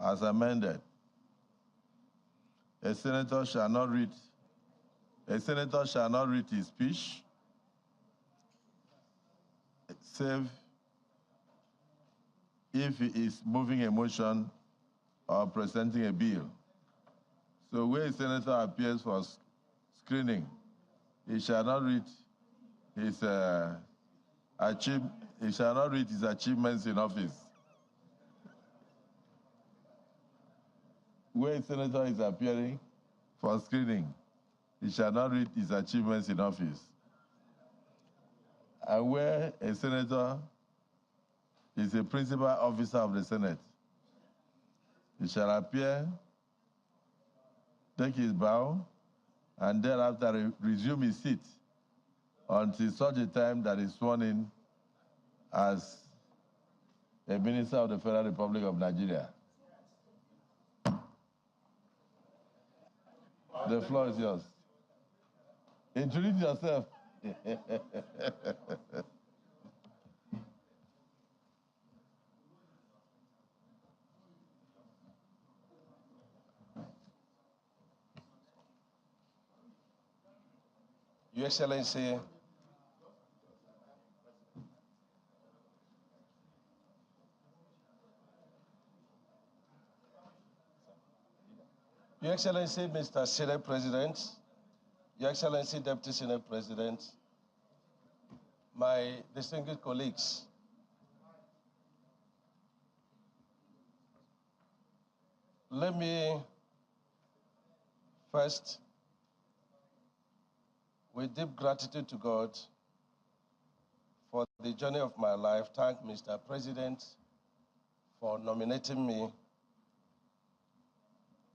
as amended. A senator shall not read his speech, save if he is moving a motion or presenting a bill. So where a senator appears for screening, he shall not read his achievements in office. Where a senator is appearing for screening, he shall not read his achievements in office. And where a senator is a principal officer of the Senate, he shall appear, take his bow, and thereafter resume his seat until such a time that is sworn in as a minister of the Federal Republic of Nigeria. The floor is yours. Introduce yourself. Your Excellency, Your Excellency, Mr. Senate President, Your Excellency, Deputy Senate President, my distinguished colleagues, let me first, with deep gratitude to God for the journey of my life, thank Mr. President for nominating me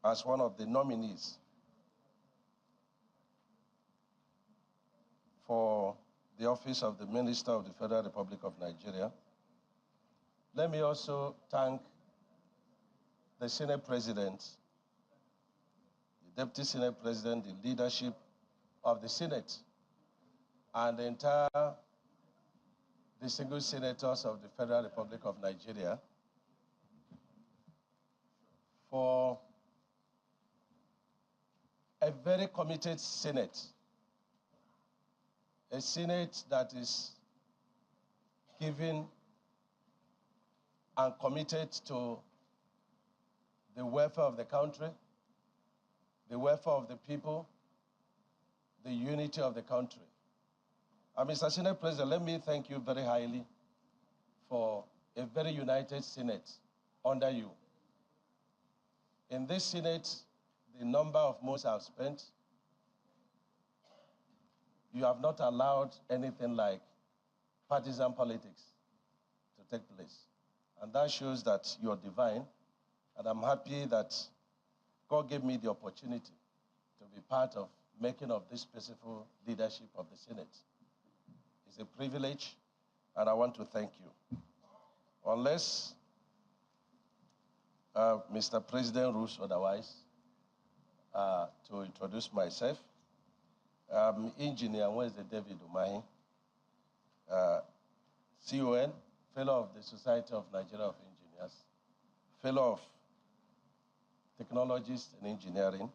as one of the nominees for the office of the Minister of the Federal Republic of Nigeria. Let me also thank the Senate President, the Deputy Senate President, the leadership of the Senate, and the entire distinguished senators of the Federal Republic of Nigeria for a very committed Senate, a Senate that is given and committed to the welfare of the country, the welfare of the people, the unity of the country. And Mr. Senate President, let me thank you very highly for a very united Senate under you. In this Senate, the number of months I've spent, you have not allowed anything like partisan politics to take place. And that shows that you're divine. And I'm happy that God gave me the opportunity to be part of making of this peaceful leadership of the Senate. It's a privilege, and I want to thank you. Unless Mr. President rules otherwise, to introduce myself, I'm Engineer Wednesday David Umahi, CON, Fellow of the Society of Nigeria of Engineers, Fellow of Technologists in Engineering.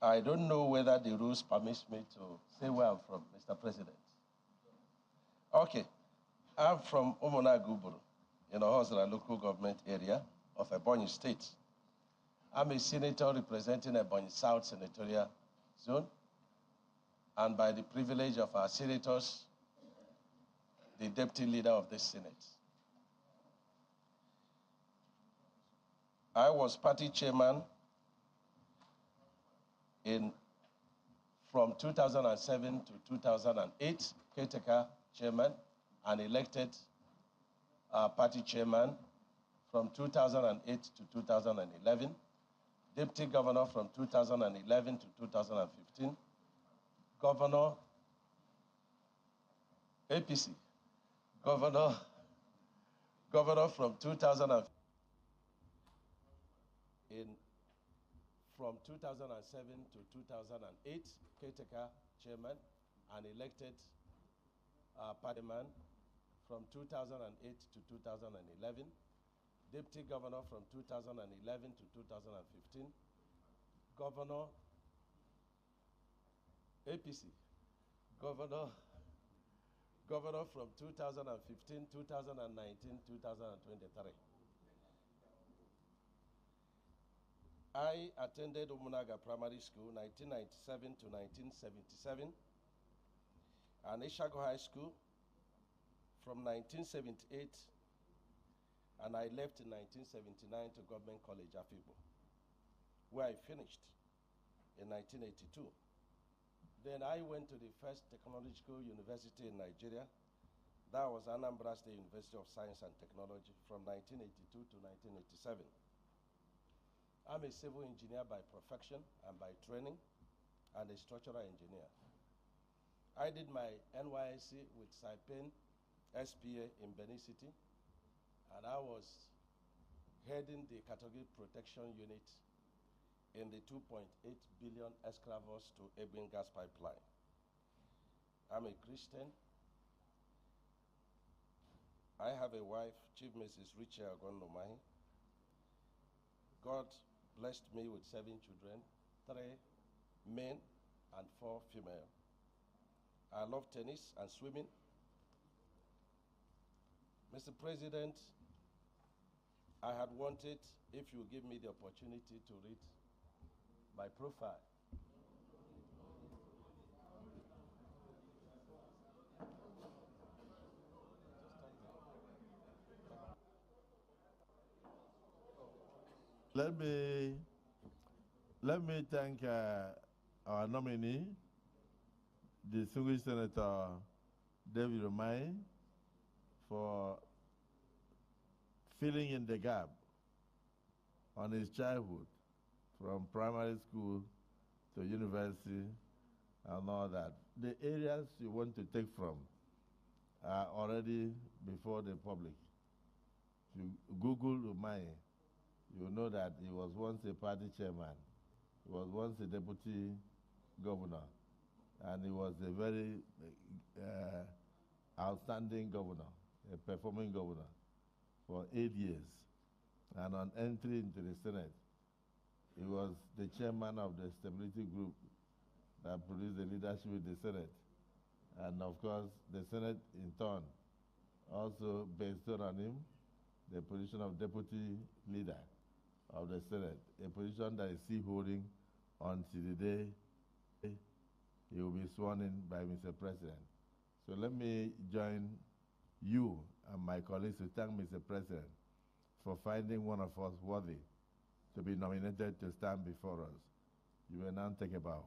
I don't know whether the rules permit me to say where I'm from, Mr. President. Okay, I'm from Omonaguburu, in Ohosla local government area of Ebonyi State. I'm a senator representing Ebonyi South Senatorial Zone, and by the privilege of our senators, the deputy leader of this Senate. I was party chairman from 2007 to 2008, caretaker chairman, and elected party chairman from 2008 to 2011, deputy governor from 2011 to 2015, governor, APC, governor from 2015. From 2007 to 2008, caretaker chairman, and elected partyman from 2008 to 2011, Deputy Governor from 2011 to 2015, Governor, APC, Governor from 2015, 2019, 2023. I attended Umunaga Primary School 1997 to 1977 and Ishago High School from 1978, and I left in 1979 to Government College, Afibo, where I finished in 1982. Then I went to the first technological university in Nigeria. That was Anambra State University of Science and Technology from 1982 to 1987. I'm a civil engineer by profession and by training, and a structural engineer. I did my NYSC with Saipan SPA in Benin City, and I was heading the category protection unit in the 2.8 billion Escravos to Ebin gas pipeline. I'm a Christian. I have a wife, Chief Mrs. Richard Nominee. God blessed me with 7 children, 3 men and 4 female. I love tennis and swimming. Mr. President, I had wanted, if you give me the opportunity, to read my profile. Let me thank our nominee, the distinguished Senator David Omai, for filling in the gap on his childhood from primary school to university and all that. The areas you want to take from are already before the public. If you Google Omai, you know that he was once a party chairman. He was once a deputy governor, and he was a very outstanding governor, a performing governor for 8 years. And on entry into the Senate, he was the chairman of the stability group that produced the leadership in the Senate. And of course, the Senate in turn also bestowed on him the position of deputy leader of the Senate, a position that is still holding until the day he will be sworn in by Mr. President. So let me join you and my colleagues to thank Mr. President for finding one of us worthy to be nominated to stand before us. You will now take a bow.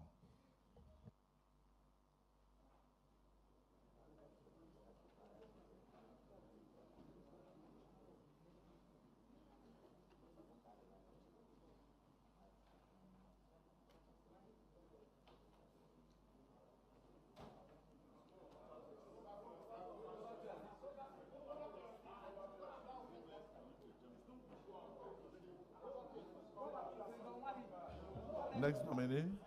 Next nominee. And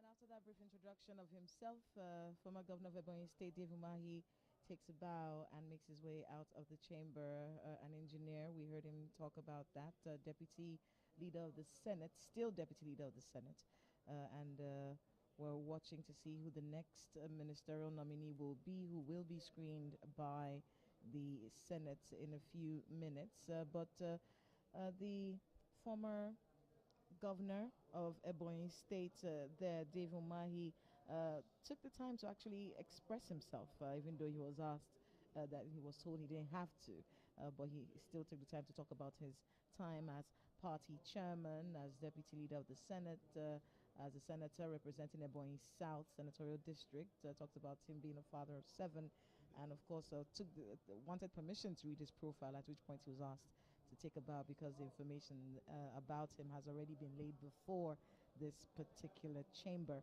after that brief introduction of himself, former Governor of Ebonyi State, Dave Umahi, takes a bow and makes his way out of the chamber. An engineer, we heard him talk about that, Deputy Leader of the Senate, still Deputy Leader of the Senate. And we're watching to see who the next ministerial nominee will be, who will be screened by the Senate in a few minutes. But the former Governor of Ebonyi State, there, Dave Umahi, took the time to actually express himself, even though he was asked that he was told he didn't have to. But he still took the time to talk about his time as party chairman, as deputy leader of the Senate, as a senator representing Ebonyi South Senatorial District. Talked about him being a father of 7, and of course wanted permission to read his profile, at which point he was asked to take a bow because the information about him has already been laid before this particular chamber.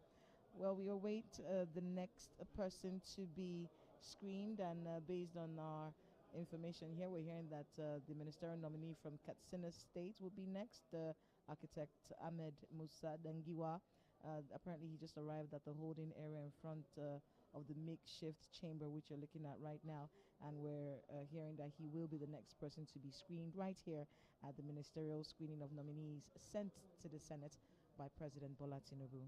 Well, we await the next person to be screened, and based on our information here. We're hearing that the ministerial nominee from Katsina State will be next, architect Ahmed Musa Dangiwa. Apparently, he just arrived at the holding area in front of the makeshift chamber, which you're looking at right now. And we're hearing that he will be the next person to be screened right here at the ministerial screening of nominees sent to the Senate by President Bola Tinubu.